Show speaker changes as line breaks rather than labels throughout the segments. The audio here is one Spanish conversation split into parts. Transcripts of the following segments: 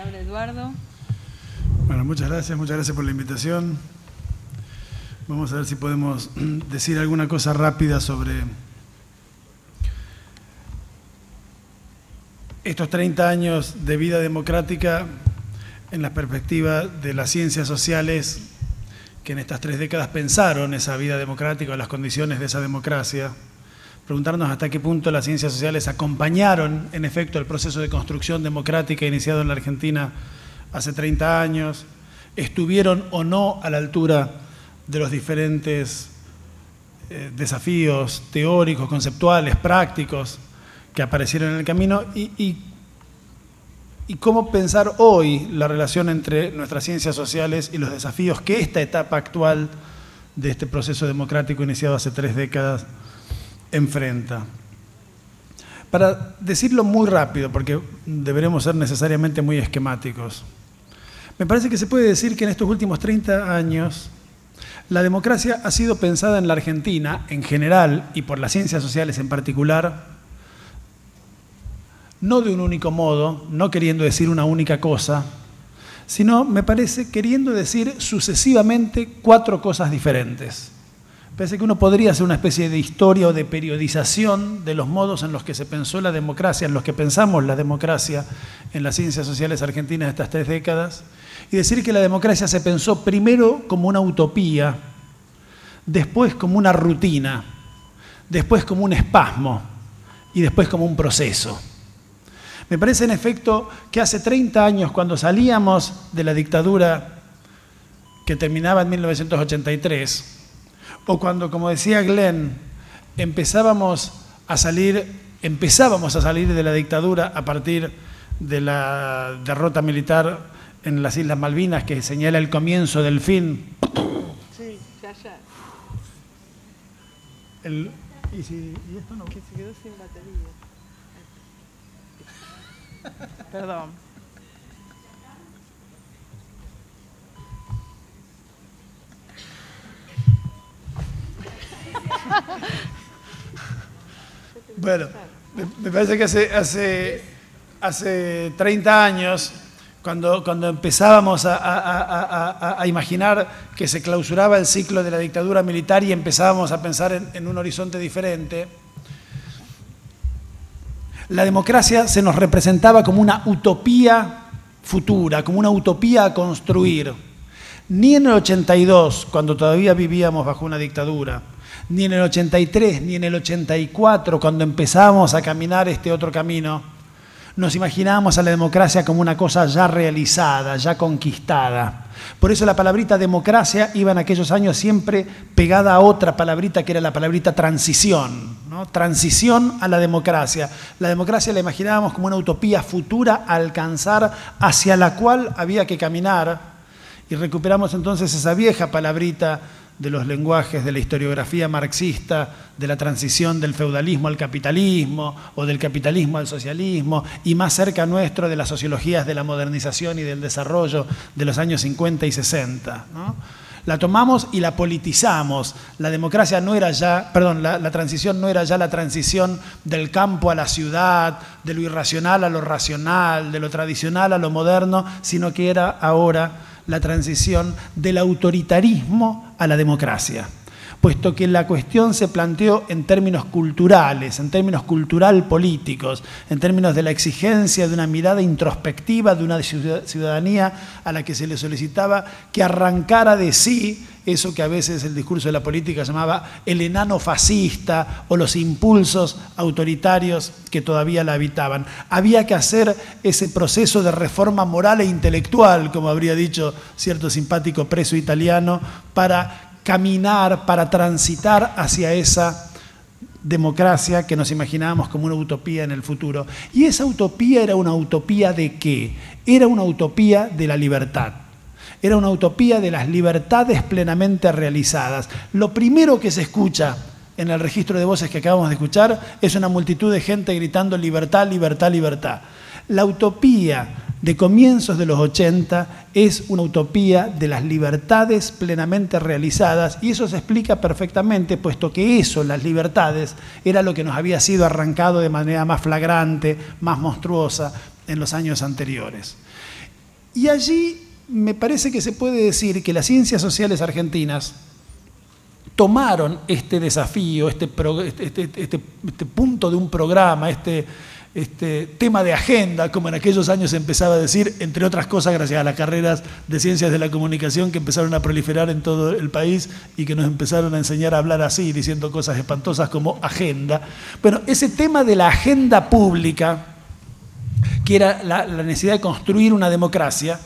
palabra Eduardo.
Bueno, muchas gracias por la invitación. Vamos a ver si podemos decir alguna cosa rápida sobre estos 30 años de vida democrática en la perspectiva de las ciencias sociales que en estas 3 décadas pensaron esa vida democrática o las condiciones de esa democracia. Preguntarnos hasta qué punto las ciencias sociales acompañaron, en efecto, el proceso de construcción democrática iniciado en la Argentina hace 30 años, estuvieron o no a la altura de los diferentes desafíos teóricos, conceptuales, prácticos que aparecieron en el camino y cómo pensar hoy la relación entre nuestras ciencias sociales y los desafíos que esta etapa actual de este proceso democrático iniciado hace 3 décadas enfrenta. Para decirlo muy rápido, porque deberemos ser necesariamente muy esquemáticos, me parece que se puede decir que en estos últimos 30 años la democracia ha sido pensada en la Argentina en general y por las ciencias sociales en particular, no de un único modo, no queriendo decir una única cosa, sino, me parece, queriendo decir sucesivamente 4 cosas diferentes. Parece que uno podría hacer una especie de historia o de periodización de los modos en los que se pensó la democracia, en los que pensamos la democracia en las ciencias sociales argentinas estas 3 décadas, y decir que la democracia se pensó primero como una utopía, después como una rutina, después como un espasmo y después como un proceso. Me parece, en efecto, que hace 30 años, cuando salíamos de la dictadura que terminaba en 1983, o cuando, como decía Glenn, empezábamos a salir de la dictadura a partir de la derrota militar en las Islas Malvinas, que señala el comienzo del fin.
Sí, ya.
¿Y esto no?
Que se quedó sin batería. Perdón.
Bueno, me parece que hace 30 años, cuando empezábamos a imaginar que se clausuraba el ciclo de la dictadura militar y empezábamos a pensar en un horizonte diferente, la democracia se nos representaba como una utopía futura, como una utopía a construir. Ni en el 82, cuando todavía vivíamos bajo una dictadura, ni en el 83, ni en el 84, cuando empezamos a caminar este otro camino, nos imaginábamos a la democracia como una cosa ya realizada, ya conquistada. Por eso la palabrita democracia iba en aquellos años siempre pegada a otra palabrita que era la palabrita transición, ¿no? Transición a la democracia. La democracia la imaginábamos como una utopía futura a alcanzar, hacia la cual había que caminar, y recuperamos entonces esa vieja palabrita de los lenguajes de la historiografía marxista, de la transición del feudalismo al capitalismo o del capitalismo al socialismo, y más cerca nuestro de las sociologías de la modernización y del desarrollo de los años 50 y 60, ¿no? La tomamos y la politizamos. La democracia no era ya, perdón, la transición no era ya la transición del campo a la ciudad, de lo irracional a lo racional, de lo tradicional a lo moderno, sino que era ahora la transición del autoritarismo a la democracia, puesto que la cuestión se planteó en términos culturales, en términos cultural-políticos, en términos de la exigencia de una mirada introspectiva de una ciudadanía a la que se le solicitaba que arrancara de sí eso que a veces el discurso de la política llamaba el enano fascista o los impulsos autoritarios que todavía la habitaban. Había que hacer ese proceso de reforma moral e intelectual, como habría dicho cierto simpático preso italiano, para caminar, para transitar hacia esa democracia que nos imaginábamos como una utopía en el futuro. Y esa utopía era una utopía ¿de qué? Era una utopía de la libertad. Era una utopía de las libertades plenamente realizadas. Lo primero que se escucha en el registro de voces que acabamos de escuchar es una multitud de gente gritando libertad, libertad, libertad. La utopía de comienzos de los 80 es una utopía de las libertades plenamente realizadas, y eso se explica perfectamente, puesto que eso, las libertades, era lo que nos había sido arrancado de manera más flagrante, más monstruosa en los años anteriores. Y allí me parece que se puede decir que las ciencias sociales argentinas tomaron este desafío, este punto de un programa, este tema de agenda, como en aquellos años se empezaba a decir, entre otras cosas gracias a las carreras de ciencias de la comunicación que empezaron a proliferar en todo el país y que nos empezaron a enseñar a hablar así, diciendo cosas espantosas como agenda. Bueno, ese tema de la agenda pública, que era la necesidad de construir una democracia,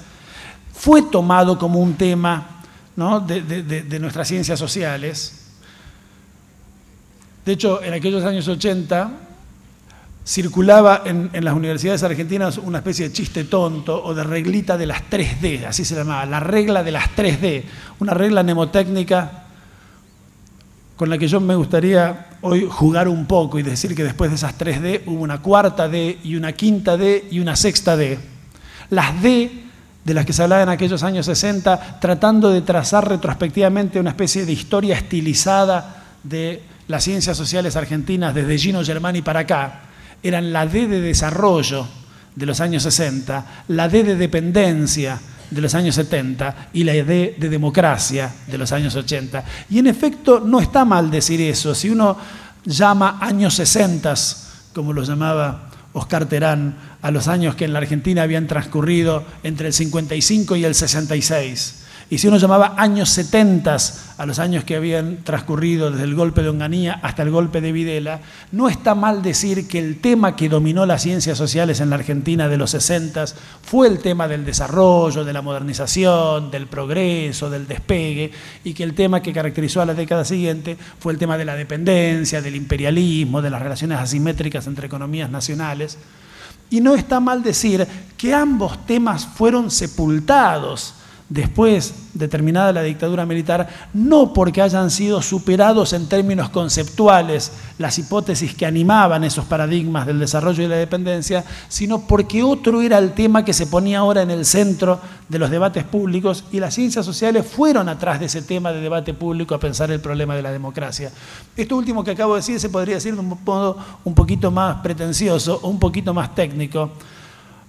fue tomado como un tema, ¿no?, de nuestras ciencias sociales. De hecho, en aquellos años 80 circulaba en las universidades argentinas una especie de chiste tonto o de reglita de las 3D, así se llamaba, la regla de las 3D, una regla mnemotécnica con la que yo me gustaría hoy jugar un poco y decir que después de esas 3D hubo una cuarta D y una quinta D y una sexta D. Las D de las que se hablaba en aquellos años 60, tratando de trazar retrospectivamente una especie de historia estilizada de las ciencias sociales argentinas desde Gino Germani para acá, eran la D de desarrollo de los años 60, la D de dependencia de los años 70 y la D de democracia de los años 80. Y en efecto no está mal decir eso. Si uno llama años 60, como lo llamaba Oscar Terán, a los años que en la Argentina habían transcurrido entre el 55 y el 66, y si uno llamaba años 70 a los años que habían transcurrido desde el golpe de Onganía hasta el golpe de Videla, no está mal decir que el tema que dominó las ciencias sociales en la Argentina de los 60 fue el tema del desarrollo, de la modernización, del progreso, del despegue, y que el tema que caracterizó a la década siguiente fue el tema de la dependencia, del imperialismo, de las relaciones asimétricas entre economías nacionales. Y no está mal decir que ambos temas fueron sepultados después de terminada la dictadura militar, no porque hayan sido superados en términos conceptuales las hipótesis que animaban esos paradigmas del desarrollo y la dependencia, sino porque otro era el tema que se ponía ahora en el centro de los debates públicos, y las ciencias sociales fueron atrás de ese tema de debate público a pensar el problema de la democracia. Esto último que acabo de decir se podría decir de un modo un poquito más pretencioso o un poquito más técnico,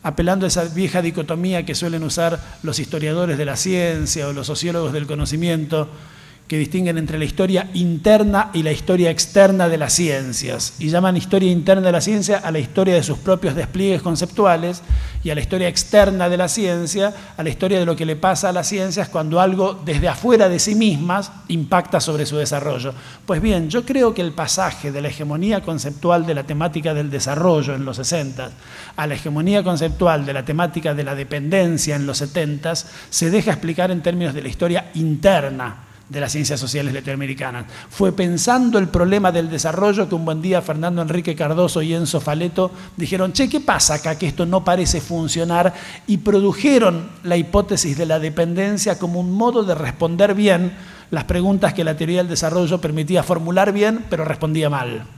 apelando a esa vieja dicotomía que suelen usar los historiadores de la ciencia o los sociólogos del conocimiento, que distinguen entre la historia interna y la historia externa de las ciencias, y llaman historia interna de la ciencia a la historia de sus propios despliegues conceptuales, y a la historia externa de la ciencia a la historia de lo que le pasa a las ciencias cuando algo desde afuera de sí mismas impacta sobre su desarrollo. Pues bien, yo creo que el pasaje de la hegemonía conceptual de la temática del desarrollo en los 60 a la hegemonía conceptual de la temática de la dependencia en los 70 se deja explicar en términos de la historia interna de las ciencias sociales latinoamericanas. Fue pensando el problema del desarrollo que un buen día Fernando Enrique Cardoso y Enzo Faleto dijeron: che, ¿qué pasa acá que esto no parece funcionar? Y produjeron la hipótesis de la dependencia como un modo de responder bien las preguntas que la teoría del desarrollo permitía formular bien, pero respondía mal.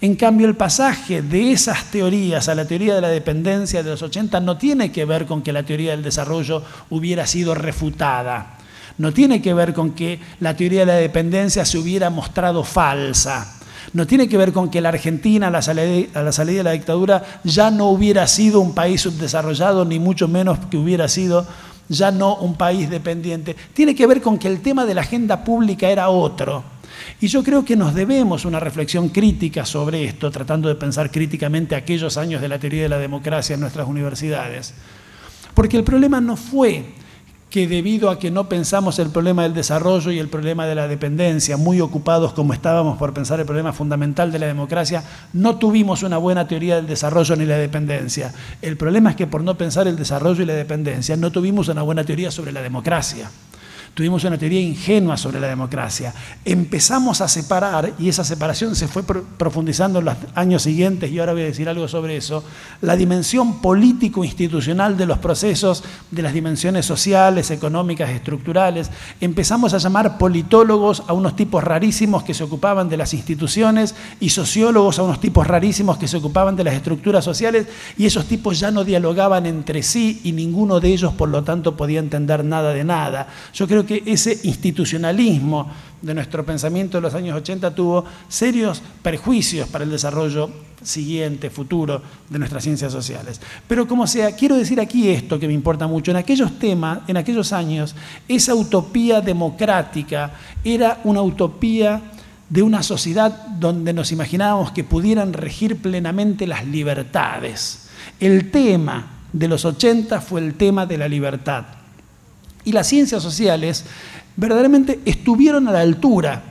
En cambio, el pasaje de esas teorías a la teoría de la dependencia de los 80 no tiene que ver con que la teoría del desarrollo hubiera sido refutada. No tiene que ver con que la teoría de la dependencia se hubiera mostrado falsa. No tiene que ver con que la Argentina a la salida de la dictadura ya no hubiera sido un país subdesarrollado, ni mucho menos que hubiera sido ya no un país dependiente. Tiene que ver con que el tema de la agenda pública era otro. Y yo creo que nos debemos una reflexión crítica sobre esto, tratando de pensar críticamente aquellos años de la teoría de la democracia en nuestras universidades. Porque el problema no fue que debido a que no pensamos el problema del desarrollo y el problema de la dependencia, muy ocupados como estábamos por pensar el problema fundamental de la democracia, no tuvimos una buena teoría del desarrollo ni la dependencia. El problema es que por no pensar el desarrollo y la dependencia no tuvimos una buena teoría sobre la democracia. Tuvimos una teoría ingenua sobre la democracia. Empezamos a separar, y esa separación se fue profundizando en los años siguientes, y ahora voy a decir algo sobre eso, la dimensión político-institucional de los procesos, de las dimensiones sociales, económicas, estructurales. Empezamos a llamar politólogos a unos tipos rarísimos que se ocupaban de las instituciones y sociólogos a unos tipos rarísimos que se ocupaban de las estructuras sociales, y esos tipos ya no dialogaban entre sí y ninguno de ellos, por lo tanto, podía entender nada de nada. Yo creo creo que ese institucionalismo de nuestro pensamiento de los años 80 tuvo serios perjuicios para el desarrollo siguiente, futuro, de nuestras ciencias sociales. Pero como sea, quiero decir aquí esto que me importa mucho. En aquellos temas, en aquellos años, esa utopía democrática era una utopía de una sociedad donde nos imaginábamos que pudieran regir plenamente las libertades. El tema de los 80 fue el tema de la libertad. Y las ciencias sociales verdaderamente estuvieron a la altura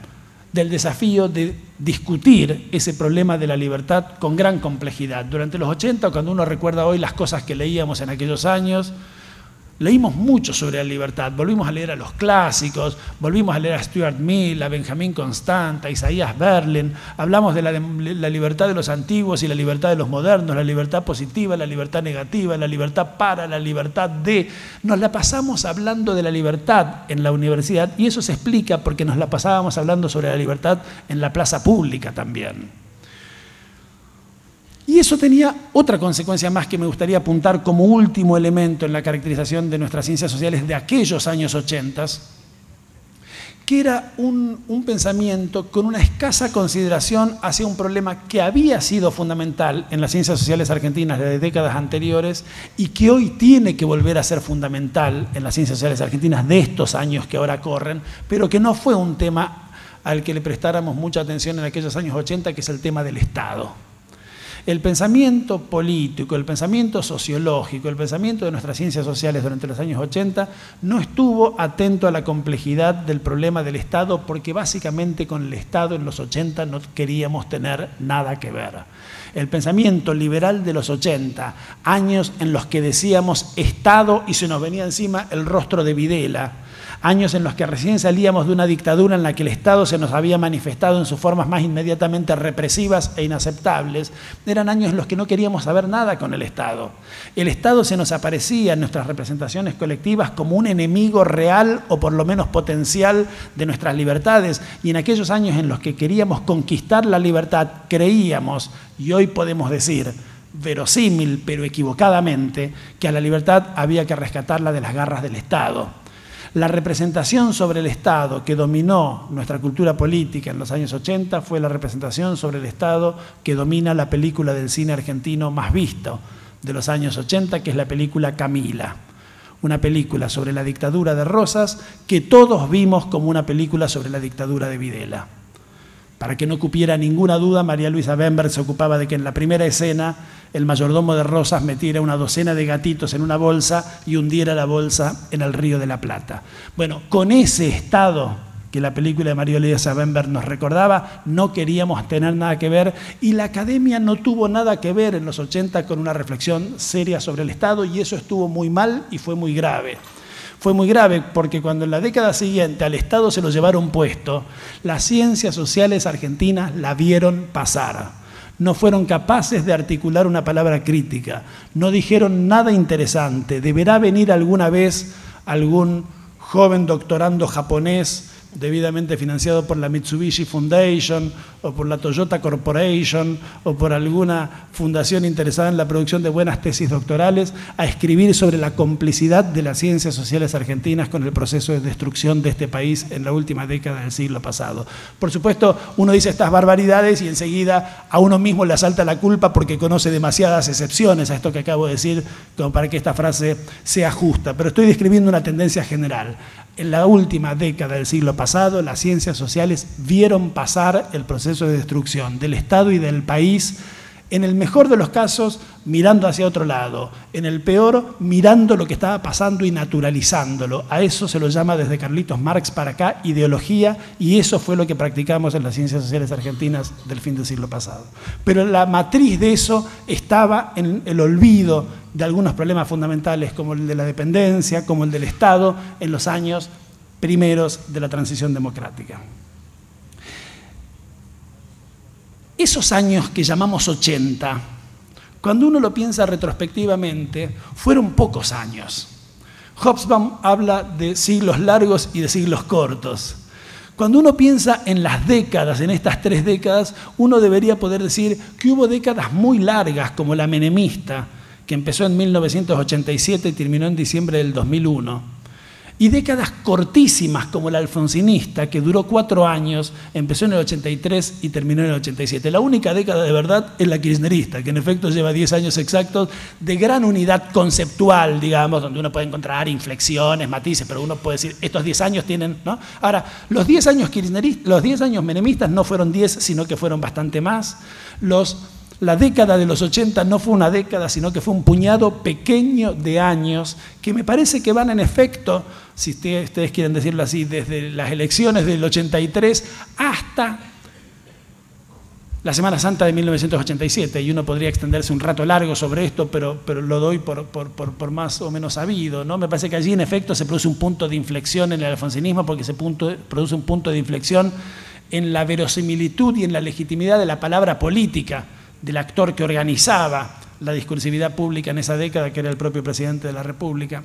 del desafío de discutir ese problema de la libertad con gran complejidad. Durante los 80, cuando uno recuerda hoy las cosas que leíamos en aquellos años, leímos mucho sobre la libertad, volvimos a leer a los clásicos, volvimos a leer a Stuart Mill, a Benjamin Constant, a Isaiah Berlin, hablamos de la libertad de los antiguos y la libertad de los modernos, la libertad positiva, la libertad negativa, la libertad para, la libertad de... Nos la pasamos hablando de la libertad en la universidad y eso se explica porque nos la pasábamos hablando sobre la libertad en la plaza pública también. Y eso tenía otra consecuencia más que me gustaría apuntar como último elemento en la caracterización de nuestras ciencias sociales de aquellos años 80, que era un pensamiento con una escasa consideración hacia un problema que había sido fundamental en las ciencias sociales argentinas de décadas anteriores y que hoy tiene que volver a ser fundamental en las ciencias sociales argentinas de estos años que ahora corren, pero que no fue un tema al que le prestáramos mucha atención en aquellos años 80, que es el tema del Estado. El pensamiento político, el pensamiento sociológico, el pensamiento de nuestras ciencias sociales durante los años 80 no estuvo atento a la complejidad del problema del Estado porque básicamente con el Estado en los 80 no queríamos tener nada que ver. El pensamiento liberal de los 80, años en los que decíamos Estado y se nos venía encima el rostro de Videla, años en los que recién salíamos de una dictadura en la que el Estado se nos había manifestado en sus formas más inmediatamente represivas e inaceptables, eran años en los que no queríamos saber nada con el Estado. El Estado se nos aparecía en nuestras representaciones colectivas como un enemigo real o por lo menos potencial de nuestras libertades, y en aquellos años en los que queríamos conquistar la libertad creíamos, y hoy podemos decir, verosímil pero equivocadamente, que a la libertad había que rescatarla de las garras del Estado. La representación sobre el Estado que dominó nuestra cultura política en los años 80 fue la representación sobre el Estado que domina la película del cine argentino más visto de los años 80, que es la película Camila. Una película sobre la dictadura de Rosas que todos vimos como una película sobre la dictadura de Videla. Para que no cupiera ninguna duda, María Luisa Bemberg se ocupaba de que en la primera escena el mayordomo de Rosas metiera una docena de gatitos en una bolsa y hundiera la bolsa en el Río de la Plata. Bueno, con ese estado que la película de María Luisa Bemberg nos recordaba, no queríamos tener nada que ver y la academia no tuvo nada que ver en los 80 con una reflexión seria sobre el Estado y eso estuvo muy mal y fue muy grave. Fue muy grave porque cuando en la década siguiente al Estado se lo llevaron puesto, las ciencias sociales argentinas la vieron pasar. No fueron capaces de articular una palabra crítica, no dijeron nada interesante. Deberá venir alguna vez algún joven doctorando japonés debidamente financiado por la Mitsubishi Foundation o por la Toyota Corporation o por alguna fundación interesada en la producción de buenas tesis doctorales a escribir sobre la complicidad de las ciencias sociales argentinas con el proceso de destrucción de este país en la última década del siglo pasado. Por supuesto, uno dice estas barbaridades y enseguida a uno mismo le asalta la culpa porque conoce demasiadas excepciones a esto que acabo de decir como para que esta frase sea justa, pero estoy describiendo una tendencia general. En la última década del siglo pasado, las ciencias sociales vieron pasar el proceso de destrucción del Estado y del país, en el mejor de los casos, mirando hacia otro lado, en el peor, mirando lo que estaba pasando y naturalizándolo. A eso se lo llama desde Carlitos Marx para acá ideología, y eso fue lo que practicamos en las ciencias sociales argentinas del fin del siglo pasado. Pero la matriz de eso estaba en el olvido de algunos problemas fundamentales como el de la dependencia, como el del Estado, en los años primeros de la transición democrática. Esos años que llamamos 80, cuando uno lo piensa retrospectivamente, fueron pocos años. Hobsbawm habla de siglos largos y de siglos cortos. Cuando uno piensa en las décadas, en estas 3 décadas, uno debería poder decir que hubo décadas muy largas, como la menemista, que empezó en 1987 y terminó en diciembre del 2001, y décadas cortísimas como la alfonsinista, que duró 4 años, empezó en el 83 y terminó en el 87. La única década de verdad es la kirchnerista, que en efecto lleva 10 años exactos de gran unidad conceptual, digamos, donde uno puede encontrar inflexiones, matices, pero uno puede decir, estos 10 años tienen, ¿no? Ahora, los 10 años kirchneristas, los 10 años menemistas no fueron 10, sino que fueron bastante más. La década de los 80 no fue una década, sino que fue un puñado pequeño de años que me parece que van en efecto, si ustedes quieren decirlo así, desde las elecciones del 83 hasta la Semana Santa de 1987. Y uno podría extenderse un rato largo sobre esto, pero lo doy por más o menos sabido, ¿no? Me parece que allí en efecto se produce un punto de inflexión en el alfonsinismo, porque se produce un punto de inflexión en la verosimilitud y en la legitimidad de la palabra política del actor que organizaba la discursividad pública en esa década, que era el propio presidente de la República.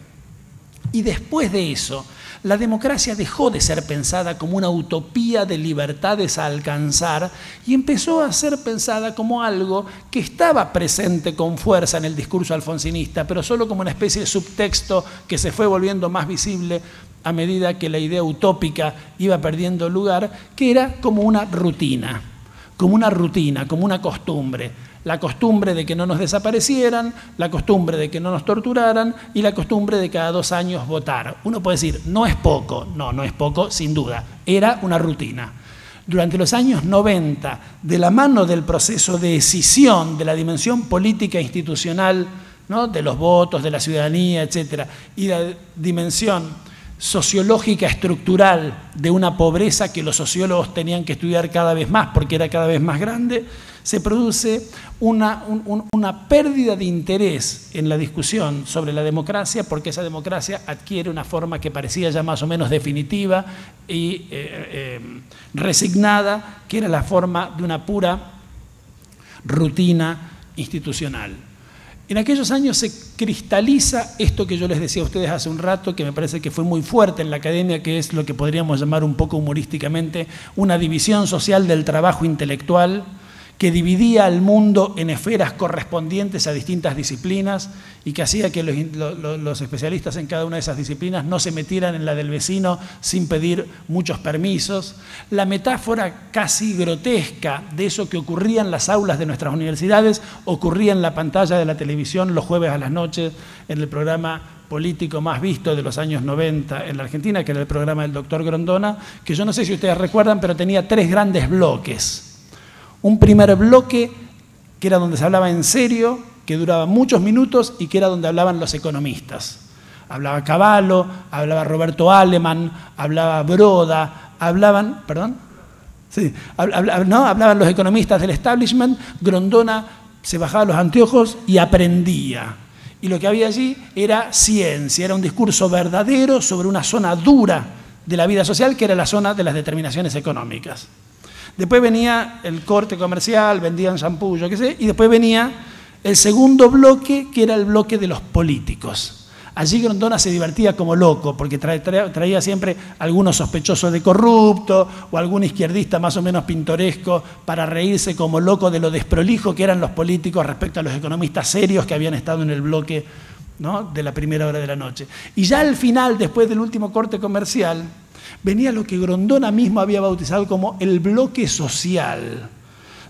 Y después de eso, la democracia dejó de ser pensada como una utopía de libertades a alcanzar y empezó a ser pensada como algo que estaba presente con fuerza en el discurso alfonsinista, pero solo como una especie de subtexto que se fue volviendo más visible a medida que la idea utópica iba perdiendo lugar, que era como una rutina, como una costumbre. La costumbre de que no nos desaparecieran, la costumbre de que no nos torturaran y la costumbre de cada 2 años votar. Uno puede decir, no es poco. No es poco, sin duda. Era una rutina. Durante los años 90, de la mano del proceso de escisión de la dimensión política e institucional, ¿no?, de los votos, de la ciudadanía, etc., y la dimensión sociológica estructural de una pobreza que los sociólogos tenían que estudiar cada vez más porque era cada vez más grande, se produce una pérdida de interés en la discusión sobre la democracia, porque esa democracia adquiere una forma que parecía ya más o menos definitiva y resignada, que era la forma de una pura rutina institucional. En aquellos años se cristaliza esto que yo les decía a ustedes hace un rato, que me parece que fue muy fuerte en la academia, que es lo que podríamos llamar un poco humorísticamente una división social del trabajo intelectual, que dividía al mundo en esferas correspondientes a distintas disciplinas y que hacía que los especialistas en cada una de esas disciplinas no se metieran en la del vecino sin pedir muchos permisos. La metáfora casi grotesca de eso que ocurría en las aulas de nuestras universidades ocurría en la pantalla de la televisión los jueves a las noches en el programa político más visto de los años 90 en la Argentina, que era el programa del doctor Grondona, que yo no sé si ustedes recuerdan, pero tenía 3 grandes bloques. Un primer bloque que era donde se hablaba en serio, que duraba muchos minutos y que era donde hablaban los economistas. Hablaba Cavallo, hablaba Roberto Alemann, hablaba Broda, hablaban los economistas del establishment. Grondona se bajaba los anteojos y aprendía. Y lo que había allí era ciencia, era un discurso verdadero sobre una zona dura de la vida social, que era la zona de las determinaciones económicas. Después venía el corte comercial, vendían shampoo, yo qué sé, y después venía el segundo bloque, que era el bloque de los políticos. Allí Grondona se divertía como loco, porque traía siempre algunos sospechosos de corrupto o algún izquierdista más o menos pintoresco para reírse como loco de lo desprolijo que eran los políticos respecto a los economistas serios que habían estado en el bloque, ¿no?, de la primera hora de la noche. Y ya al final, después del último corte comercial, venía lo que Grondona mismo había bautizado como el bloque social,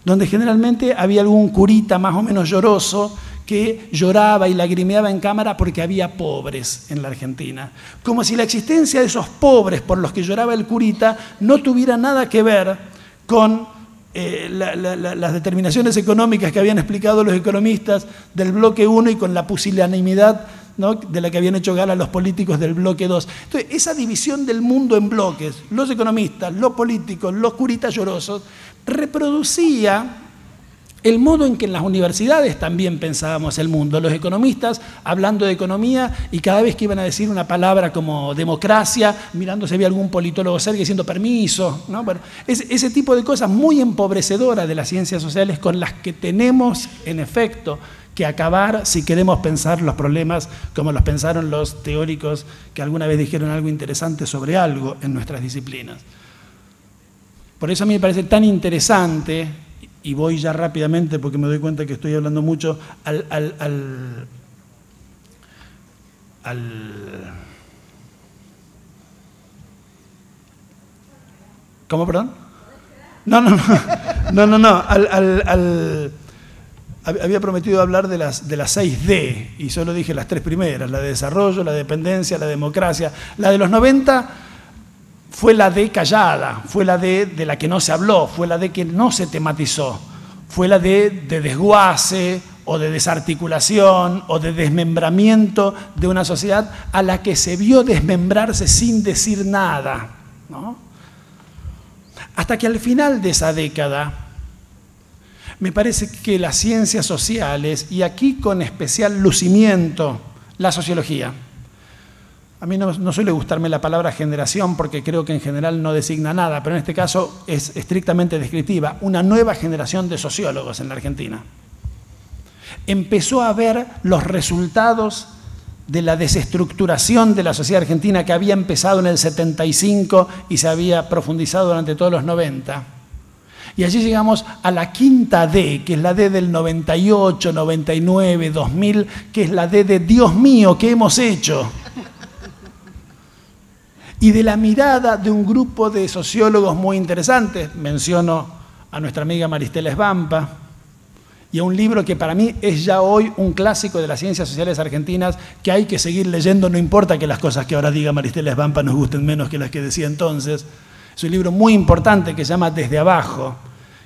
donde generalmente había algún curita más o menos lloroso que lloraba y lagrimeaba en cámara porque había pobres en la Argentina. Como si la existencia de esos pobres por los que lloraba el curita no tuviera nada que ver con las determinaciones económicas que habían explicado los economistas del bloque 1 y con la pusilanimidad, ¿no?, de la que habían hecho gala los políticos del bloque 2. Entonces, esa división del mundo en bloques, los economistas, los políticos, los curitas llorosos, reproducía el modo en que en las universidades también pensábamos el mundo. Los economistas hablando de economía y cada vez que iban a decir una palabra como democracia, mirando si había algún politólogo cerca diciendo permiso, ¿no? Bueno, ese tipo de cosas muy empobrecedoras de las ciencias sociales con las que tenemos, en efecto, que acabar si queremos pensar los problemas como los pensaron los teóricos que alguna vez dijeron algo interesante sobre algo en nuestras disciplinas. Por eso a mí me parece tan interesante, y voy ya rápidamente porque me doy cuenta que estoy hablando mucho, ¿Cómo, perdón? No. Había prometido hablar de las 6D y solo dije las 3 primeras, la de desarrollo, la de dependencia, la democracia. La de los 90 fue la D callada, fue la D de la que no se habló, fue la D que no se tematizó, fue la D de desguace o de desarticulación o de desmembramiento de una sociedad a la que se vio desmembrarse sin decir nada, ¿no? Hasta que al final de esa década, me parece que las ciencias sociales, y aquí con especial lucimiento, la sociología. A mí no suele gustarme la palabra generación porque creo que en general no designa nada, pero en este caso es estrictamente descriptiva. Una nueva generación de sociólogos en la Argentina empezó a ver los resultados de la desestructuración de la sociedad argentina que había empezado en el 75 y se había profundizado durante todos los 90. Y allí llegamos a la quinta D, que es la D del 98, 99, 2000, que es la D de Dios mío, ¿qué hemos hecho? Y de la mirada de un grupo de sociólogos muy interesantes, menciono a nuestra amiga Maristela Svampa, y a un libro que para mí es ya hoy un clásico de las ciencias sociales argentinas que hay que seguir leyendo, no importa que las cosas que ahora diga Maristela Svampa nos gusten menos que las que decía entonces. Es un libro muy importante que se llama Desde Abajo,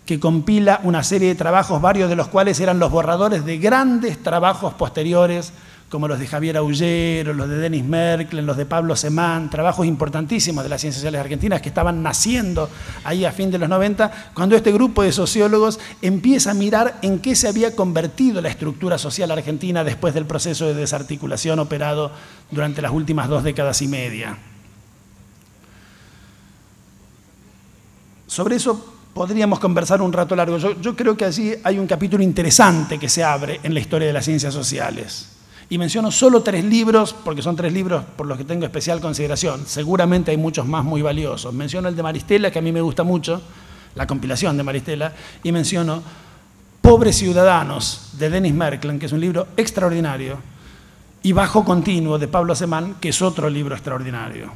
que compila una serie de trabajos, varios de los cuales eran los borradores de grandes trabajos posteriores, como los de Javier Aullero, los de Denis Merkel, los de Pablo Semán, trabajos importantísimos de las ciencias sociales argentinas que estaban naciendo ahí a fin de los 90, cuando este grupo de sociólogos empieza a mirar en qué se había convertido la estructura social argentina después del proceso de desarticulación operado durante las últimas 2 décadas y media. Sobre eso podríamos conversar un rato largo. Yo creo que allí hay un capítulo interesante que se abre en la historia de las ciencias sociales. Y menciono solo 3 libros, porque son 3 libros por los que tengo especial consideración. Seguramente hay muchos más muy valiosos. Menciono el de Maristela, que a mí me gusta mucho, la compilación de Maristela, y menciono Pobres Ciudadanos, de Denis Merkel, que es un libro extraordinario, y Bajo Continuo, de Pablo Semán, que es otro libro extraordinario.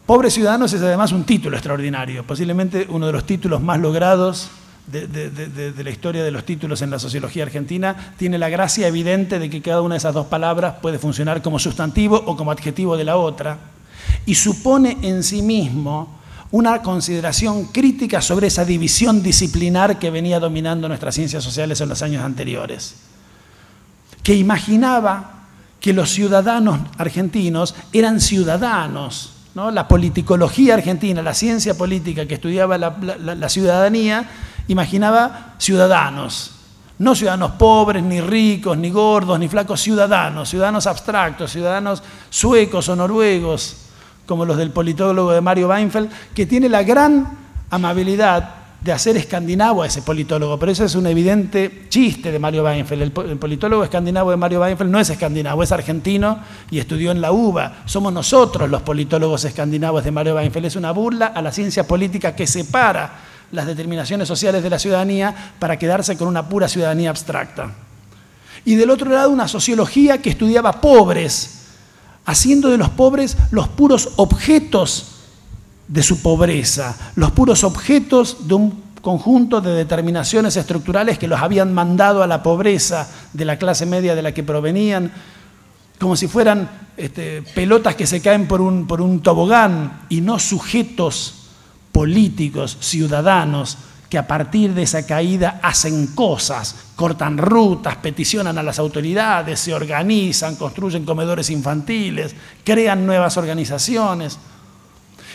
Pobres Ciudadanos es además un título extraordinario, posiblemente uno de los títulos más logrados de la historia de los títulos en la sociología argentina. Tiene la gracia evidente de que cada una de esas 2 palabras puede funcionar como sustantivo o como adjetivo de la otra, y supone en sí mismo una consideración crítica sobre esa división disciplinar que venía dominando nuestras ciencias sociales en los años anteriores, que imaginaba que los ciudadanos argentinos eran ciudadanos, ¿no? La politicología argentina, la ciencia política que estudiaba la ciudadanía, imaginaba ciudadanos, no ciudadanos pobres, ni ricos, ni gordos, ni flacos, ciudadanos abstractos, ciudadanos suecos o noruegos, como los del politólogo de Mario Weinfeld, que tiene la gran amabilidad de hacer escandinavo a ese politólogo, pero eso es un evidente chiste de Mario Weinfeld. El politólogo escandinavo de Mario Weinfeld no es escandinavo, es argentino y estudió en la UBA. Somos nosotros los politólogos escandinavos de Mario Weinfeld. Es una burla a la ciencia política que separa las determinaciones sociales de la ciudadanía para quedarse con una pura ciudadanía abstracta. Y del otro lado, una sociología que estudiaba pobres, haciendo de los pobres los puros objetos de su pobreza, los puros objetos de un conjunto de determinaciones estructurales que los habían mandado a la pobreza de la clase media de la que provenían, como si fueran pelotas que se caen por un tobogán, y no sujetos políticos, ciudadanos, que a partir de esa caída hacen cosas, cortan rutas, peticionan a las autoridades, se organizan, construyen comedores infantiles, crean nuevas organizaciones.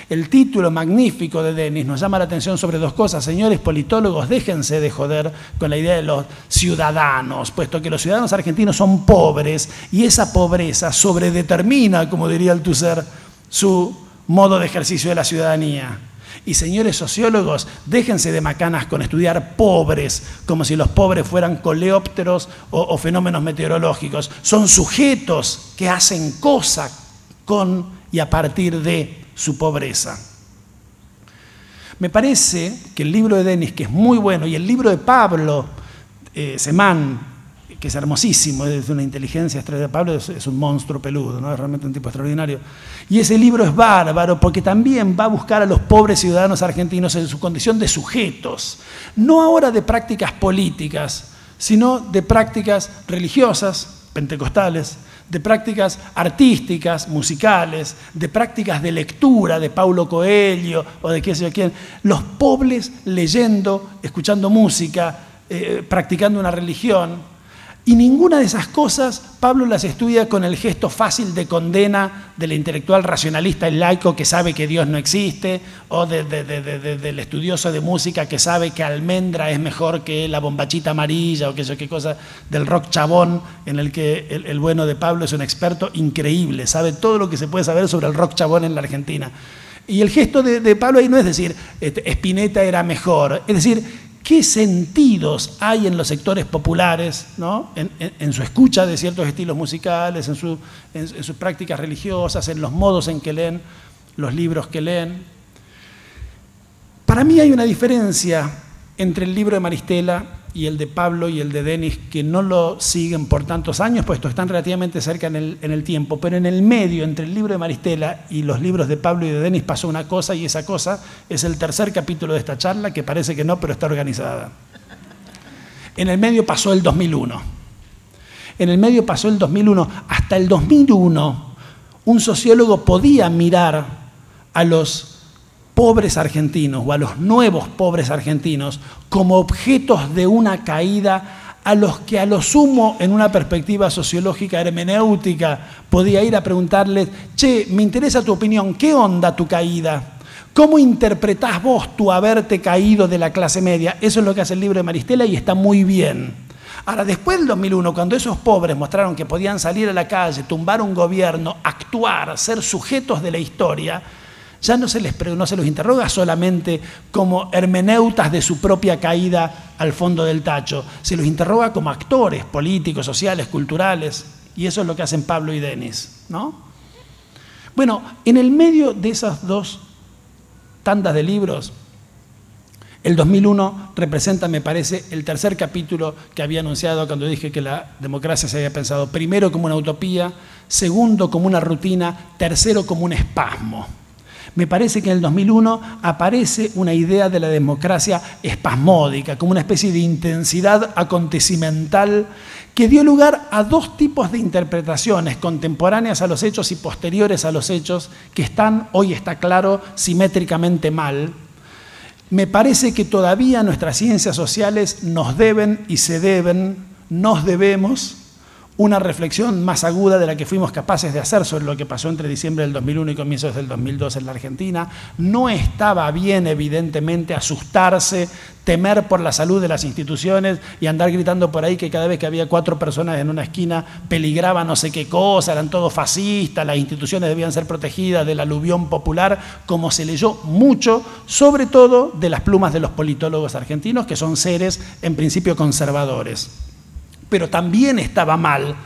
El título magnífico de Denis nos llama la atención sobre 2 cosas. Señores politólogos, déjense de joder con la idea de los ciudadanos, puesto que los ciudadanos argentinos son pobres y esa pobreza sobredetermina, como diría Althusser, su modo de ejercicio de la ciudadanía. Y señores sociólogos, déjense de macanas con estudiar pobres, como si los pobres fueran coleópteros o fenómenos meteorológicos. Son sujetos que hacen cosas con y a partir de su pobreza. Me parece que el libro de Denis, que es muy bueno, y el libro de Pablo Semán, que es hermosísimo, es de una inteligencia extraordinaria. Pablo es un monstruo peludo, ¿no? Es realmente un tipo extraordinario. Y ese libro es bárbaro porque también va a buscar a los pobres ciudadanos argentinos en su condición de sujetos, no ahora de prácticas políticas, sino de prácticas religiosas, pentecostales, de prácticas artísticas, musicales, de prácticas de lectura de Paulo Coelho o de qué sé yo quién. Los pobres leyendo, escuchando música, practicando una religión. Y ninguna de esas cosas Pablo las estudia con el gesto fácil de condena del intelectual racionalista y laico que sabe que Dios no existe, o del estudioso de música que sabe que Almendra es mejor que la bombachita amarilla, o que sé qué cosa, del rock chabón, en el que el bueno de Pablo es un experto increíble, sabe todo lo que se puede saber sobre el rock chabón en la Argentina. Y el gesto de Pablo ahí no es decir, Spinetta era mejor, es decir, ¿qué sentidos hay en los sectores populares, ¿no? en su escucha de ciertos estilos musicales, en sus prácticas religiosas, en los modos en que leen, los libros que leen? Para mí hay una diferencia entre el libro de Maristela y el de Pablo y el de Denis, que no lo siguen por tantos años, puesto que están relativamente cerca en el tiempo, pero en el medio, entre el libro de Maristela y los libros de Pablo y de Denis, pasó una cosa, y esa cosa es el tercer capítulo de esta charla, que parece que no, pero está organizada. En el medio pasó el 2001. En el medio pasó el 2001. Hasta el 2001, un sociólogo podía mirar a los pobres argentinos o a los nuevos pobres argentinos como objetos de una caída a los que a lo sumo en una perspectiva sociológica hermenéutica podía ir a preguntarles: che, me interesa tu opinión, ¿qué onda tu caída? ¿Cómo interpretás vos tu haberte caído de la clase media? Eso es lo que hace el libro de Maristela y está muy bien. Ahora, después del 2001, cuando esos pobres mostraron que podían salir a la calle, tumbar un gobierno, actuar, ser sujetos de la historia, ya no se los interroga solamente como hermeneutas de su propia caída al fondo del tacho, se los interroga como actores políticos, sociales, culturales, y eso es lo que hacen Pablo y Denis, ¿no? Bueno, en el medio de esas dos tandas de libros, el 2001 representa, me parece, el tercer capítulo que había anunciado cuando dije que la democracia se había pensado primero como una utopía, segundo como una rutina, tercero como un espasmo. Me parece que en el 2001 aparece una idea de la democracia espasmódica, como una especie de intensidad acontecimental que dio lugar a dos tipos de interpretaciones contemporáneas a los hechos y posteriores a los hechos que están, hoy está claro, simétricamente mal. Me parece que todavía nuestras ciencias sociales nos deben y se deben, nos debemos, una reflexión más aguda de la que fuimos capaces de hacer sobre lo que pasó entre diciembre del 2001 y comienzos del 2002 en la Argentina. No estaba bien, evidentemente, asustarse, temer por la salud de las instituciones y andar gritando por ahí que cada vez que había 4 personas en una esquina peligraba no sé qué cosa, eran todos fascistas, las instituciones debían ser protegidas del aluvión popular, como se leyó mucho, sobre todo de las plumas de los politólogos argentinos, que son seres en principio conservadores. Pero también estaba mal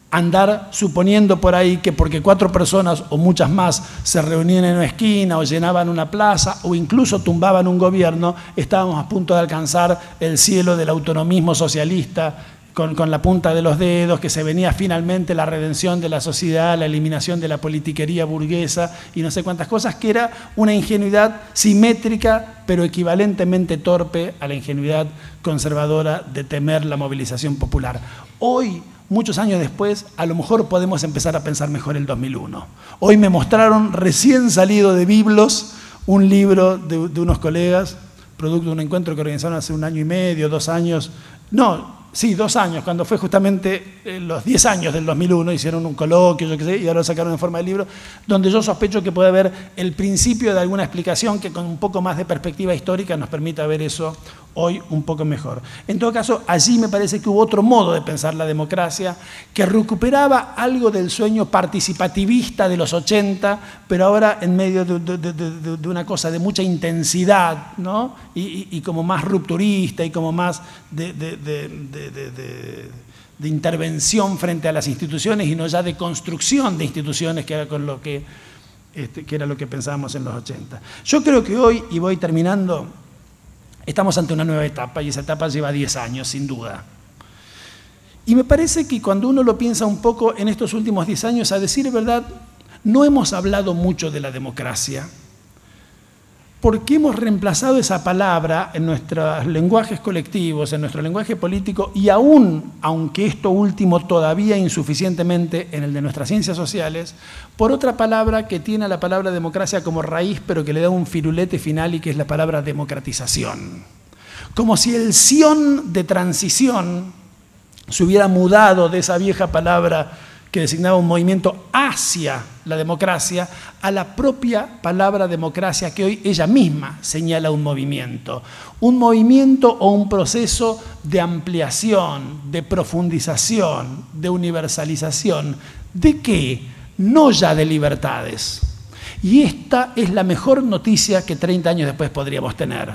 andar suponiendo por ahí que porque 4 personas o muchas más se reunían en una esquina o llenaban una plaza o incluso tumbaban un gobierno, estábamos a punto de alcanzar el cielo del autonomismo socialista con la punta de los dedos, que se venía finalmente la redención de la sociedad, la eliminación de la politiquería burguesa y no sé cuántas cosas, que era una ingenuidad simétrica pero equivalentemente torpe a la ingenuidad conservadora de temer la movilización popular. Hoy, muchos años después, a lo mejor podemos empezar a pensar mejor el 2001. Hoy me mostraron, recién salido de Biblos, un libro de unos colegas, producto de un encuentro que organizaron hace 1 año y medio, 2 años, sí, 2 años, cuando fue justamente los 10 años del 2001, hicieron un coloquio, yo qué sé, y ahora lo sacaron en forma de libro, donde yo sospecho que puede haber el principio de alguna explicación que con un poco más de perspectiva histórica nos permita ver eso hoy un poco mejor. En todo caso, allí me parece que hubo otro modo de pensar la democracia que recuperaba algo del sueño participativista de los 80, pero ahora en medio de una cosa de mucha intensidad, ¿no? Y como más rupturista y como más de intervención frente a las instituciones y no ya de construcción de instituciones, que era con lo que era lo que pensábamos en los 80. Yo creo que hoy, y voy terminando, estamos ante una nueva etapa y esa etapa lleva 10 años, sin duda. Y me parece que cuando uno lo piensa un poco en estos últimos 10 años, a decir verdad, no hemos hablado mucho de la democracia, porque hemos reemplazado esa palabra en nuestros lenguajes colectivos, en nuestro lenguaje político, y aún, aunque esto último todavía insuficientemente en el de nuestras ciencias sociales, por otra palabra que tiene a la palabra democracia como raíz, pero que le da un firulete final, y que es la palabra democratización. Como si el sion de transición se hubiera mudado de esa vieja palabra que designaba un movimiento hacia la democracia, a la propia palabra democracia que hoy ella misma señala un movimiento o un proceso de ampliación, de profundización, de universalización. ¿De qué? No ya de libertades. Y esta es la mejor noticia que 30 años después podríamos tener.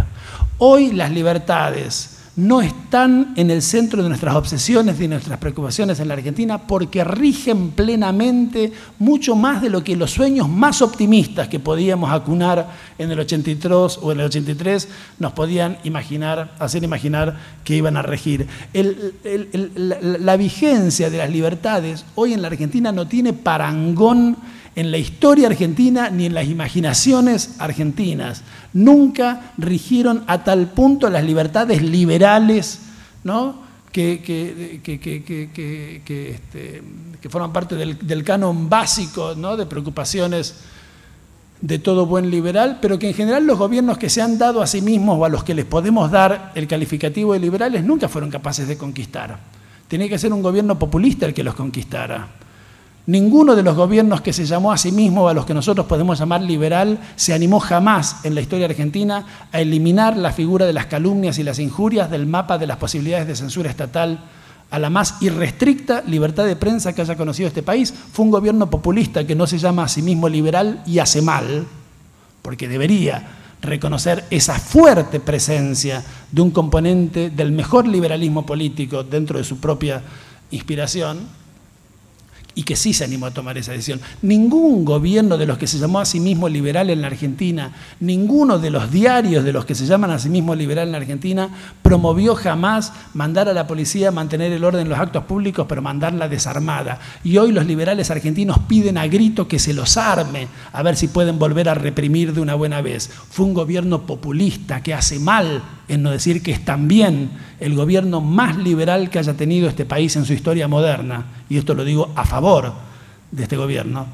Hoy las libertades no están en el centro de nuestras obsesiones y de nuestras preocupaciones en la Argentina, porque rigen plenamente mucho más de lo que los sueños más optimistas que podíamos acunar en el 82 o en el 83 nos podían hacer imaginar que iban a regir. La vigencia de las libertades hoy en la Argentina no tiene parangón en la historia argentina ni en las imaginaciones argentinas. Nunca rigieron a tal punto las libertades liberales, ¿no?, que forman parte del canon básico, ¿no?, de preocupaciones de todo buen liberal, pero que en general los gobiernos que se han dado a sí mismos o a los que les podemos dar el calificativo de liberales nunca fueron capaces de conquistar. Tenía que ser un gobierno populista el que los conquistara. Ninguno de los gobiernos que se llamó a sí mismo, a los que nosotros podemos llamar liberal, se animó jamás en la historia argentina a eliminar la figura de las calumnias y las injurias del mapa de las posibilidades de censura estatal a la más irrestricta libertad de prensa que haya conocido este país. Fue un gobierno populista que no se llama a sí mismo liberal y hace mal, porque debería reconocer esa fuerte presencia de un componente del mejor liberalismo político dentro de su propia inspiración, y que sí se animó a tomar esa decisión. Ningún gobierno de los que se llamó a sí mismo liberal en la Argentina, ninguno de los diarios de los que se llaman a sí mismo liberal en la Argentina, promovió jamás mandar a la policía a mantener el orden en los actos públicos, pero mandarla desarmada. Y hoy los liberales argentinos piden a grito que se los arme, a ver si pueden volver a reprimir de una buena vez. Fue un gobierno populista que hace mal en no decir que es también el gobierno más liberal que haya tenido este país en su historia moderna, y esto lo digo a favor de este gobierno,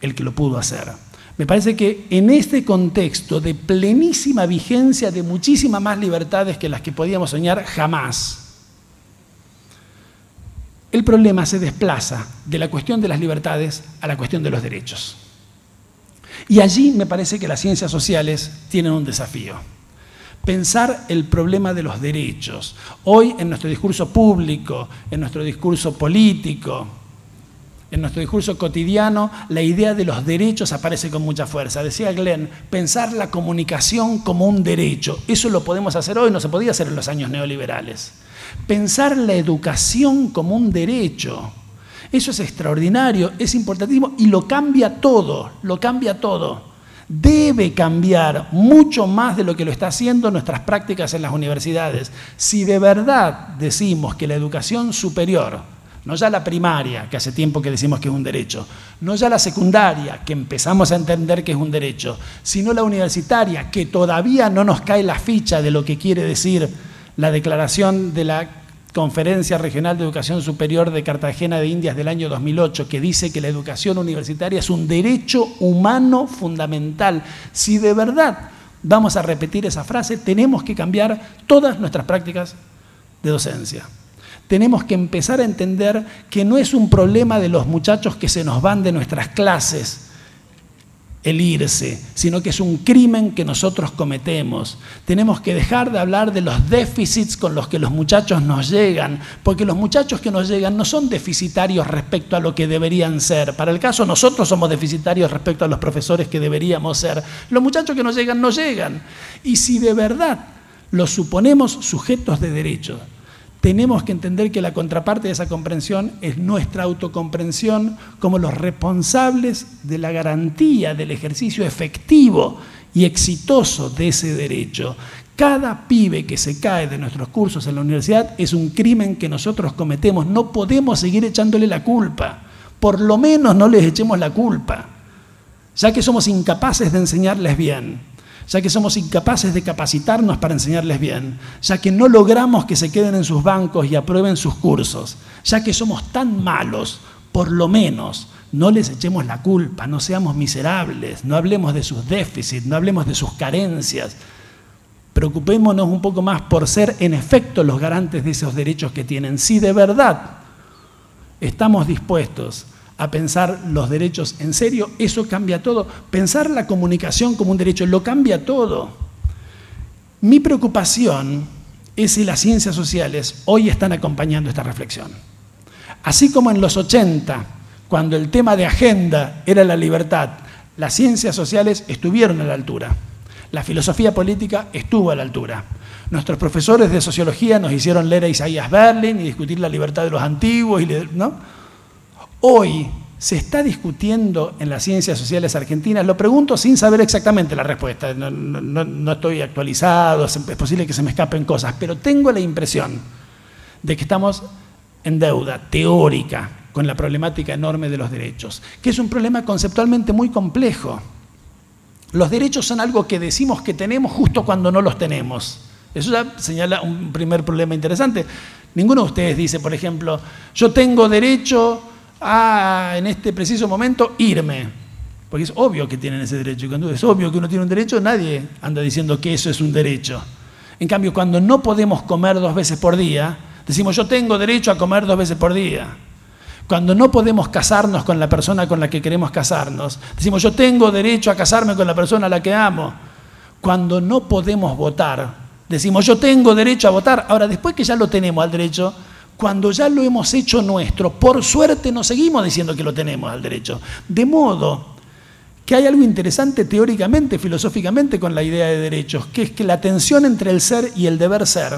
el que lo pudo hacer. Me parece que en este contexto de plenísima vigencia de muchísimas más libertades que las que podíamos soñar jamás, el problema se desplaza de la cuestión de las libertades a la cuestión de los derechos. Y allí me parece que las ciencias sociales tienen un desafío. Pensar el problema de los derechos. Hoy en nuestro discurso público, en nuestro discurso político, en nuestro discurso cotidiano, la idea de los derechos aparece con mucha fuerza. Decía Glenn, pensar la comunicación como un derecho. Eso lo podemos hacer hoy, no se podía hacer en los años neoliberales. Pensar la educación como un derecho. Eso es extraordinario, es importantísimo y lo cambia todo, lo cambia todo. Debe cambiar mucho más de lo que lo está haciendo nuestras prácticas en las universidades. Si de verdad decimos que la educación superior, no ya la primaria, que hace tiempo que decimos que es un derecho, no ya la secundaria, que empezamos a entender que es un derecho, sino la universitaria, que todavía no nos cae la ficha de lo que quiere decir la declaración de la Conferencia Regional de Educación Superior de Cartagena de Indias del año 2008, que dice que la educación universitaria es un derecho humano fundamental. Si de verdad vamos a repetir esa frase, tenemos que cambiar todas nuestras prácticas de docencia. Tenemos que empezar a entender que no es un problema de los muchachos que se nos van de nuestras clases el irse, sino que es un crimen que nosotros cometemos. Tenemos que dejar de hablar de los déficits con los que los muchachos nos llegan, porque los muchachos que nos llegan no son deficitarios respecto a lo que deberían ser. Para el caso, nosotros somos deficitarios respecto a los profesores que deberíamos ser. Los muchachos que nos llegan, no llegan. Y si de verdad los suponemos sujetos de derechos, tenemos que entender que la contraparte de esa comprensión es nuestra autocomprensión como los responsables de la garantía del ejercicio efectivo y exitoso de ese derecho. Cada pibe que se cae de nuestros cursos en la universidad es un crimen que nosotros cometemos. No podemos seguir echándole la culpa. Por lo menos no les echemos la culpa, ya que somos incapaces de enseñarles bien, ya que somos incapaces de capacitarnos para enseñarles bien, ya que no logramos que se queden en sus bancos y aprueben sus cursos, ya que somos tan malos, por lo menos no les echemos la culpa, no seamos miserables, no hablemos de sus déficits, no hablemos de sus carencias. Preocupémonos un poco más por ser, en efecto, los garantes de esos derechos que tienen. Si de verdad estamos dispuestos a pensar los derechos en serio, eso cambia todo. Pensar la comunicación como un derecho lo cambia todo. Mi preocupación es si las ciencias sociales hoy están acompañando esta reflexión. Así como en los 80, cuando el tema de agenda era la libertad, las ciencias sociales estuvieron a la altura. La filosofía política estuvo a la altura. Nuestros profesores de sociología nos hicieron leer a Isaías Berlin y discutir la libertad de los antiguos, ¿no? Hoy se está discutiendo en las ciencias sociales argentinas, lo pregunto sin saber exactamente la respuesta, no estoy actualizado, es posible que se me escapen cosas, pero tengo la impresión de que estamos en deuda teórica con la problemática enorme de los derechos, que es un problema conceptualmente muy complejo. Los derechos son algo que decimos que tenemos justo cuando no los tenemos. Eso ya señala un primer problema interesante. Ninguno de ustedes dice, por ejemplo, yo tengo derecho a, en este preciso momento, irme. Porque es obvio que tienen ese derecho. Y cuando es obvio que uno tiene un derecho, nadie anda diciendo que eso es un derecho. En cambio, cuando no podemos comer 2 veces por día, decimos, yo tengo derecho a comer 2 veces por día. Cuando no podemos casarnos con la persona con la que queremos casarnos, decimos, yo tengo derecho a casarme con la persona a la que amo. Cuando no podemos votar, decimos, yo tengo derecho a votar. Ahora, después que ya lo tenemos al derecho, cuando ya lo hemos hecho nuestro, por suerte no seguimos diciendo que lo tenemos al derecho. De modo que hay algo interesante teóricamente, filosóficamente con la idea de derechos, que es que la tensión entre el ser y el deber ser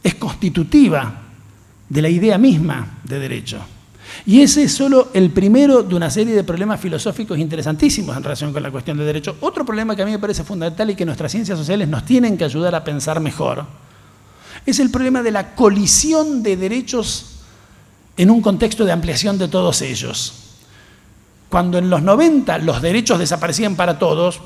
es constitutiva de la idea misma de derecho. Y ese es solo el primero de una serie de problemas filosóficos interesantísimos en relación con la cuestión de derecho. Otro problema que a mí me parece fundamental y que nuestras ciencias sociales nos tienen que ayudar a pensar mejor es el problema de la colisión de derechos en un contexto de ampliación de todos ellos. Cuando en los 90 los derechos desaparecían para todos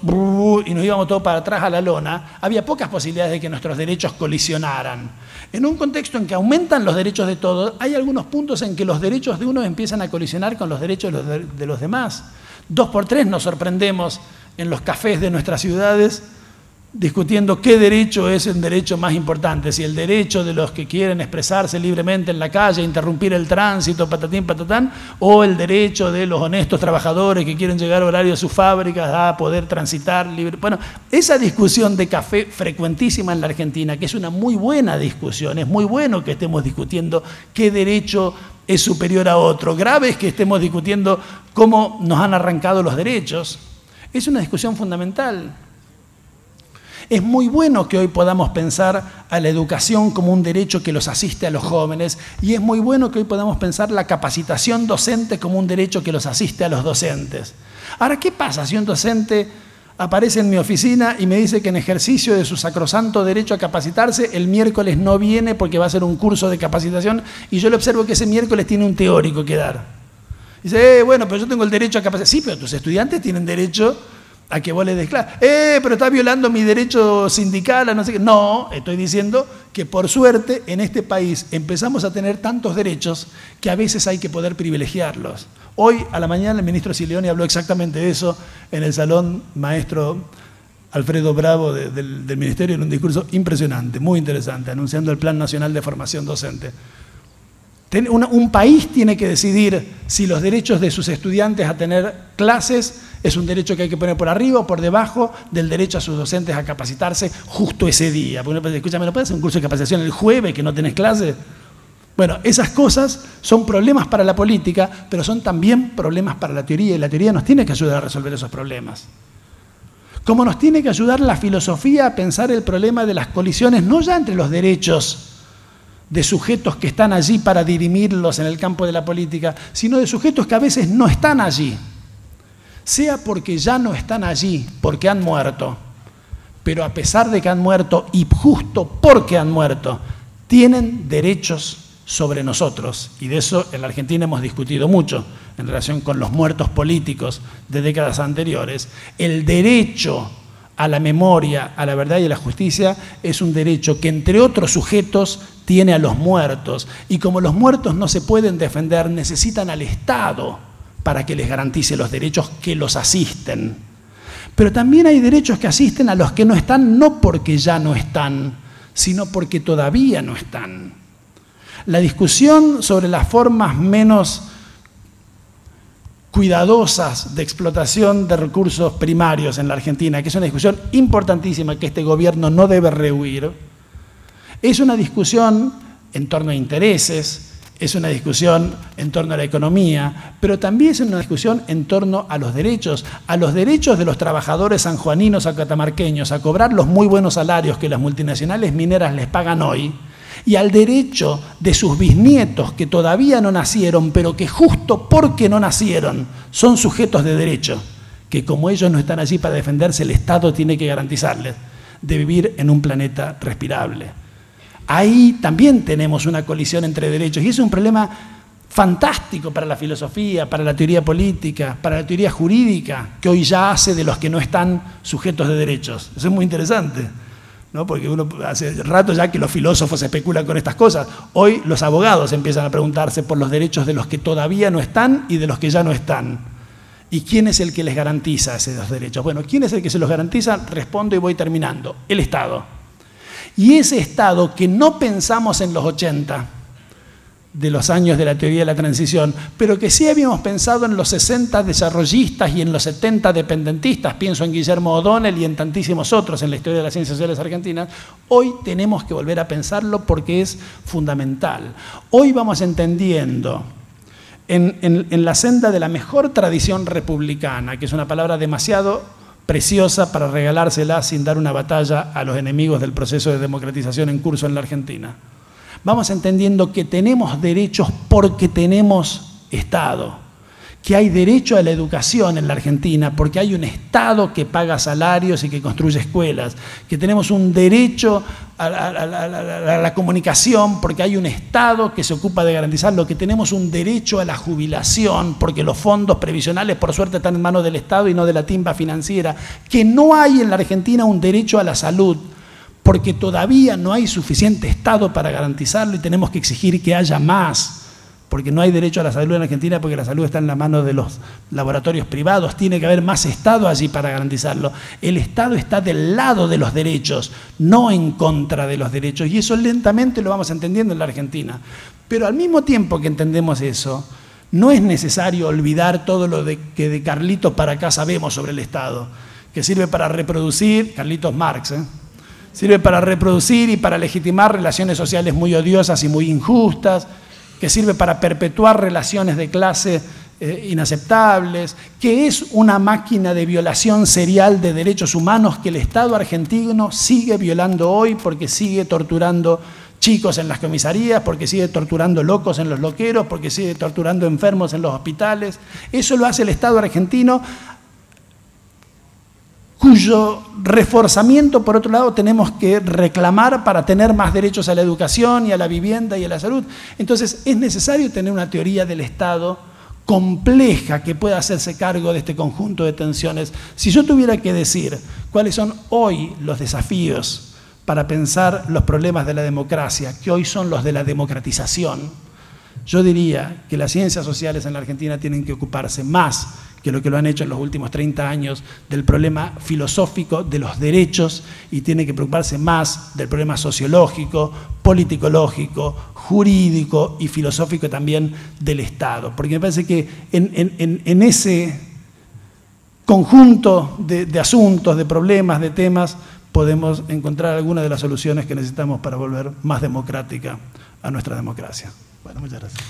y nos íbamos todos para atrás a la lona, había pocas posibilidades de que nuestros derechos colisionaran. En un contexto en que aumentan los derechos de todos, hay algunos puntos en que los derechos de unos empiezan a colisionar con los derechos de los demás. 2 por 3 nos sorprendemos en los cafés de nuestras ciudades discutiendo qué derecho es el derecho más importante, si el derecho de los que quieren expresarse libremente en la calle, interrumpir el tránsito, patatín, patatán, o el derecho de los honestos trabajadores que quieren llegar a horario a sus fábricas a poder transitar libre. Bueno, esa discusión de café frecuentísima en la Argentina, que es una muy buena discusión, es muy bueno que estemos discutiendo qué derecho es superior a otro, grave es que estemos discutiendo cómo nos han arrancado los derechos, es una discusión fundamental. Es muy bueno que hoy podamos pensar a la educación como un derecho que los asiste a los jóvenes y es muy bueno que hoy podamos pensar la capacitación docente como un derecho que los asiste a los docentes. Ahora, ¿qué pasa si un docente aparece en mi oficina y me dice que en ejercicio de su sacrosanto derecho a capacitarse, el miércoles no viene porque va a hacer un curso de capacitación y yo le observo que ese miércoles tiene un teórico que dar? Dice, bueno, pero yo tengo el derecho a capacitar. Sí, pero tus estudiantes tienen derecho a que vos les des clase. Pero está violando mi derecho sindical, a no sé qué. No, estoy diciendo que por suerte en este país empezamos a tener tantos derechos que a veces hay que poder privilegiarlos. Hoy a la mañana el ministro Sileoni habló exactamente de eso en el salón maestro Alfredo Bravo del Ministerio en un discurso impresionante, muy interesante, anunciando el Plan Nacional de Formación Docente. Un país tiene que decidir si los derechos de sus estudiantes a tener clases es un derecho que hay que poner por arriba o por debajo del derecho a sus docentes a capacitarse justo ese día. Porque, escúchame, ¿no puedes hacer un curso de capacitación el jueves que no tenés clase? Bueno, esas cosas son problemas para la política, pero son también problemas para la teoría, y la teoría nos tiene que ayudar a resolver esos problemas. Como nos tiene que ayudar la filosofía a pensar el problema de las colisiones, no ya entre los derechos de sujetos que están allí para dirimirlos en el campo de la política, sino de sujetos que a veces no están allí, sea porque ya no están allí, porque han muerto, pero a pesar de que han muerto y justo porque han muerto, tienen derechos sobre nosotros. Y de eso en la Argentina hemos discutido mucho en relación con los muertos políticos de décadas anteriores. El derecho a la memoria, a la verdad y a la justicia es un derecho que, entre otros sujetos, tiene a los muertos. Y como los muertos no se pueden defender, necesitan al Estado para que les garantice los derechos que los asisten. Pero también hay derechos que asisten a los que no están, no porque ya no están, sino porque todavía no están. La discusión sobre las formas menos cuidadosas de explotación de recursos primarios en la Argentina, que es una discusión importantísima que este gobierno no debe rehuir, es una discusión en torno a intereses, es una discusión en torno a la economía, pero también es una discusión en torno a los derechos de los trabajadores sanjuaninos o catamarqueños a cobrar los muy buenos salarios que las multinacionales mineras les pagan hoy, y al derecho de sus bisnietos que todavía no nacieron, pero que justo porque no nacieron son sujetos de derecho, que como ellos no están allí para defenderse, el Estado tiene que garantizarles de vivir en un planeta respirable. Ahí también tenemos una colisión entre derechos y es un problema fantástico para la filosofía, para la teoría política, para la teoría jurídica, que hoy ya hace de los que no están sujetos de derechos. Eso es muy interesante, ¿no? Porque uno hace rato ya que los filósofos especulan con estas cosas. Hoy los abogados empiezan a preguntarse por los derechos de los que todavía no están y de los que ya no están. ¿Y quién es el que les garantiza esos derechos? Bueno, ¿quién es el que se los garantiza? Respondo y voy terminando. El Estado. Y ese Estado que no pensamos en los 80, de los años de la teoría de la transición, pero que sí habíamos pensado en los 60 desarrollistas y en los 70 dependentistas, pienso en Guillermo O'Donnell y en tantísimos otros en la historia de las ciencias sociales argentinas, hoy tenemos que volver a pensarlo porque es fundamental. Hoy vamos entendiendo en la senda de la mejor tradición republicana, que es una palabra demasiado preciosa para regalársela sin dar una batalla a los enemigos del proceso de democratización en curso en la Argentina. Vamos entendiendo que tenemos derechos porque tenemos Estado, que hay derecho a la educación en la Argentina porque hay un Estado que paga salarios y que construye escuelas, que tenemos un derecho a la comunicación porque hay un Estado que se ocupa de garantizarlo, que tenemos un derecho a la jubilación porque los fondos previsionales por suerte están en manos del Estado y no de la timba financiera, que no hay en la Argentina un derecho a la salud porque todavía no hay suficiente Estado para garantizarlo y tenemos que exigir que haya más, porque no hay derecho a la salud en Argentina porque la salud está en la mano de los laboratorios privados, tiene que haber más Estado allí para garantizarlo. El Estado está del lado de los derechos, no en contra de los derechos, y eso lentamente lo vamos entendiendo en la Argentina. Pero al mismo tiempo que entendemos eso, no es necesario olvidar todo lo que de Carlitos para acá sabemos sobre el Estado, que sirve para reproducir, Carlitos Marx, sirve para reproducir y para legitimar relaciones sociales muy odiosas y muy injustas, que sirve para perpetuar relaciones de clase inaceptables, que es una máquina de violación serial de derechos humanos que el Estado argentino sigue violando hoy porque sigue torturando chicos en las comisarías, porque sigue torturando locos en los loqueros, porque sigue torturando enfermos en los hospitales. Eso lo hace el Estado argentino, cuyo reforzamiento, por otro lado, tenemos que reclamar para tener más derechos a la educación y a la vivienda y a la salud. Entonces, es necesario tener una teoría del Estado compleja que pueda hacerse cargo de este conjunto de tensiones. Si yo tuviera que decir cuáles son hoy los desafíos para pensar los problemas de la democracia, que hoy son los de la democratización, yo diría que las ciencias sociales en la Argentina tienen que ocuparse más que lo que lo han hecho en los últimos 30 años del problema filosófico de los derechos y tienen que preocuparse más del problema sociológico, politicológico, jurídico y filosófico también del Estado. Porque me parece que en ese conjunto de asuntos, de problemas, de temas, podemos encontrar algunas de las soluciones que necesitamos para volver más democrática a nuestra democracia. Bueno, muchas gracias.